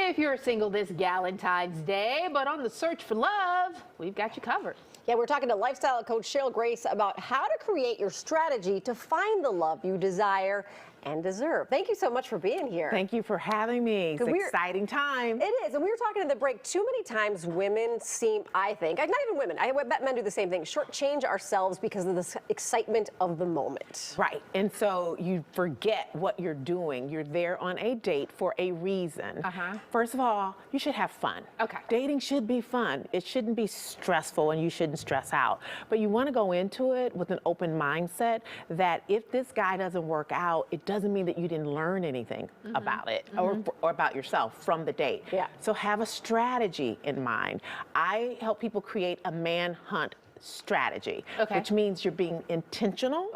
If you're single this Galentine's Day, but on the search for love, we've got you covered. Yeah, we're talking to lifestyle coach Cheryl Grace about how to create your strategy to find the love you desire and deserve. Thank you so much for being here. Thank you for having me. It's an exciting time. It is, and we were talking in the break, too many times women seem, I think, not even women, I bet men do the same thing, shortchange ourselves because of the excitement of the moment. Right, and so you forget what you're doing. You're there on a date for a reason. First of all, you should have fun. Okay. Dating should be fun. It shouldn't be stressful, and you shouldn't stress out. But you want to go into it with an open mindset that if this guy doesn't work out, it doesn't mean that you didn't learn anything about it or about yourself from the date. Yeah. So have a strategy in mind. I help people create a manhunt strategy, which means you're being intentional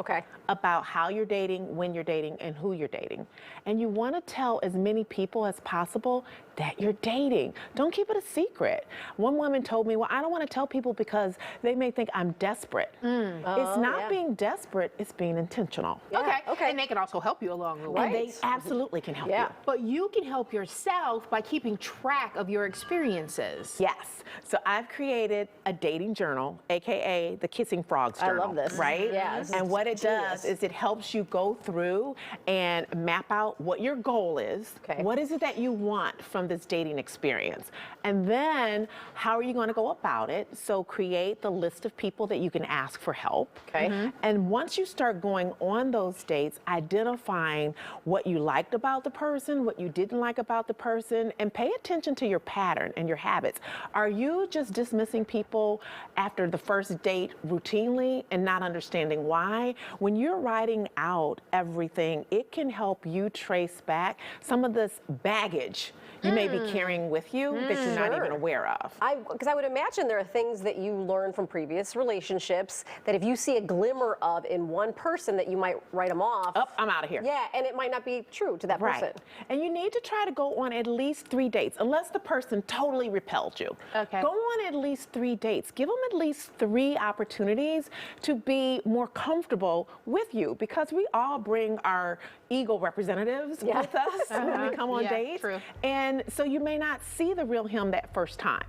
about how you're dating, when you're dating, and who you're dating. And you want to tell as many people as possible that you're dating. Don't keep it a secret. One woman told me, well, I don't want to tell people because they may think I'm desperate. It's not being desperate, it's being intentional. And they can also help you along the way. And they absolutely can help you. But you can help yourself by keeping track of your experiences. Yes. So I've created a dating journal, AKA the Kissing Frogs Journal. I love this. Right? Yeah, and what it does is it helps you go through and map out what your goal is. What is it that you want from this dating experience? And then how are you going to go about it? So create the list of people that you can ask for help. And once you start going on those dates, identifying what you liked about the person, what you didn't like about the person, and pay attention to your pattern and your habits. Are you just dismissing people after the first date routinely and not understanding why? When you're writing out everything, it can help you trace back some of this baggage you may be carrying with you that you're not even aware of. Because I would imagine there are things that you learn from previous relationships that if you see a glimmer of in one person that you might write them off. Oh, I'm out of here. Yeah, and it might not be true to that person. And you need to try to go on at least 3 dates, unless the person totally repelled you. Go on at least 3 dates. Give them at least 3 opportunities to be more comfortable with you, because we all bring our ego representatives with us when we come on dates. And so you may not see the real him that first time.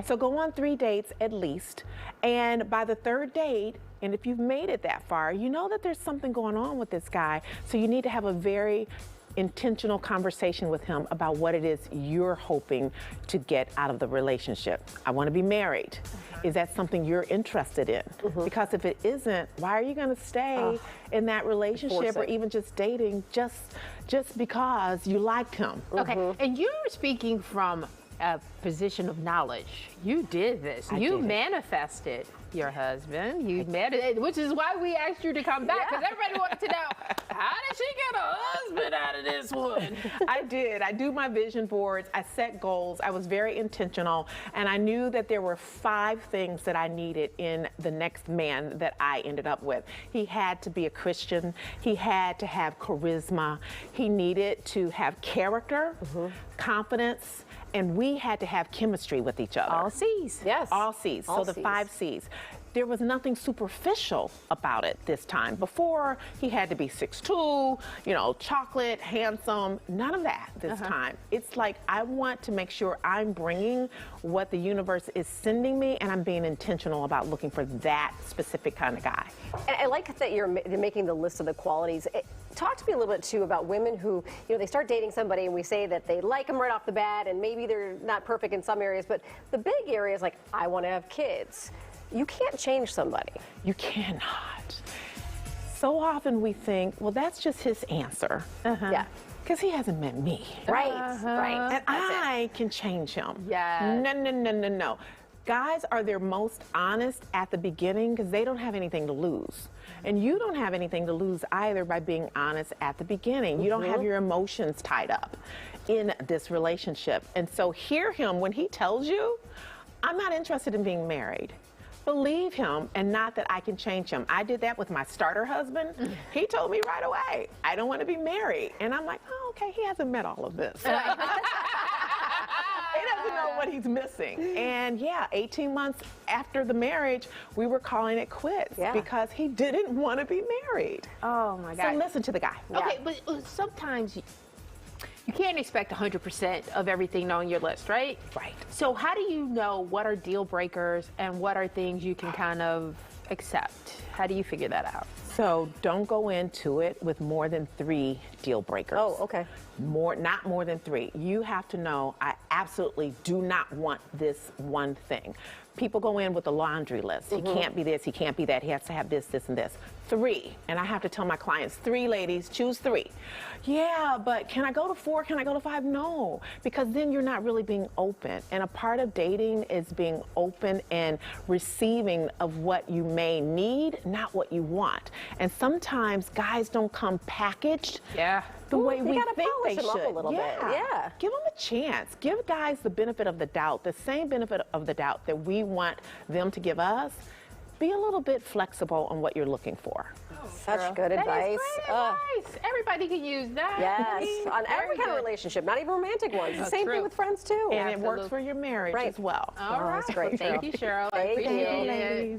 So go on 3 dates at least. And by the 3rd date, and if you've made it that far, you know that there's something going on with this guy. So you need to have a very intentional conversation with him about what it is you're hoping to get out of the relationship. I want to be married. Is that something you're interested in? Because if it isn't, why are you going to stay in that relationship or even just dating just because you liked him? And you're speaking from a position of knowledge. You did this. You manifested your husband. You manifested, which is why we asked you to come back, because everybody wanted to know, how did she get a husband out of this one? I did. I do my vision boards. I set goals. I was very intentional. And I knew that there were 5 things that I needed in the next man that I ended up with. He had to be a Christian. He had to have charisma. He needed to have character, confidence, and we had to have chemistry with each other. All C's. All C's. So the 5 C's. There was nothing superficial about it this time. Before, he had to be 6'2", you know, chocolate, handsome, none of that this time. It's like, I want to make sure I'm bringing what the universe is sending me, and I'm being intentional about looking for that specific kind of guy. And I like that you're making the list of the qualities. Talk to me a little bit, too, about women who, you know, they start dating somebody and we say that they like them right off the bat, and maybe they're not perfect in some areas, but the big area is like, I want to have kids. You can't change somebody. You cannot. So often we think, well, that's just his answer. Because he hasn't met me. Right. And I can change him. No. Guys are their most honest at the beginning because they don't have anything to lose. And you don't have anything to lose either by being honest at the beginning. You don't have your emotions tied up in this relationship. And so hear him when he tells you, I'm not interested in being married. Believe him, and not that I can change him. I did that with my starter husband. He told me right away, I don't want to be married. And I'm like, oh, okay, he hasn't met all of this. He doesn't know what he's missing. And 18 months after the marriage, we were calling it quits because he didn't want to be married. Oh my God. So listen to the guy. Okay, but sometimes you can't expect 100% of everything on your list, right? Right. So how do you know what are deal breakers and what are things you can kind of accept? How do you figure that out? So don't go into it with more than 3 deal breakers. Oh, okay. Not more than 3. You have to know, I absolutely do not want this one thing. People go in with a laundry list. He can't be this, he can't be that, he has to have this, this, and this. 3, and I have to tell my clients, 3 ladies, choose 3. Yeah, but can I go to 4? Can I go to 5? No, because then you're not really being open. And a part of dating is being open and receiving of what you may need, not what you want. And sometimes guys don't come packaged. Yeah. The way we gotta think polish they them should. up a little bit. Yeah. Give them a chance. Give guys the benefit of the doubt, the same benefit of the doubt that we want them to give us. Be a little bit flexible on what you're looking for. Such good advice. That is great advice. Everybody can use that. Yes, on Very every kind of good. relationship, not even romantic ones. The That's same true. thing with friends too. And it works for your marriage Right. as well. All right. that's great, Thank Cheryl. you, Cheryl. I Thank appreciate you. it. Ladies.